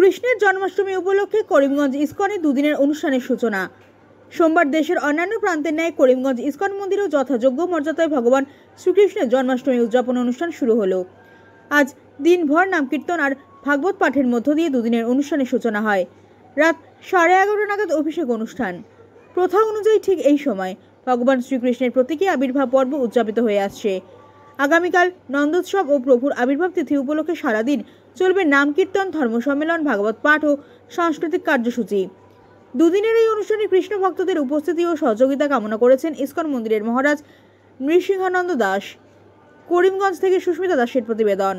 কৃষ্ণের জন্মাষ্টমী উপলক্ষে করিমগঞ্জ ইসকনে দুদিনের অনুষ্ঠানের সূচনা। সোমবার দেশের অন্যান্য প্রান্তের ন্যায় করিমগঞ্জ ইসকন মন্দিরেও যথাযোগ্য মর্যাদায় ভগবান শ্রীকৃষ্ণের জন্মাষ্টমী উদযাপন অনুষ্ঠান শুরু হলো। আজ দিনভর নামকীর্তন আর ভাগবত পাঠের মধ্য দিয়ে দুদিনের অনুষ্ঠানের সূচনা হয়। রাত 11:30 নাগাদ অভিষেক অনুষ্ঠান। প্রথা অনুযায়ী ঠিক এই সময় ভগবান শ্রীকৃষ্ণের প্রতীকী আবির্ভাব পর্ব উদযাপিত হয়ে আসছে। আগামীকাল নন্দোৎসব ও প্রভুর আবির্ভাব তিথি উপলক্ষে সারাদিন চলবে নাম কীর্তন, ধর্ম সম্মেলন, ভাগবত পাঠ ও সাংস্কৃতিক কার্যসূচি। দুদিনের এই অনুষ্ঠানে কৃষ্ণ ভক্তদের উপস্থিতি ও সহযোগিতা কামনা করেছেন ইসকন মন্দিরের মহারাজ নৃসিংহানন্দ দাস। করিমগঞ্জ থেকে সুস্মিতা দাসের প্রতিবেদন।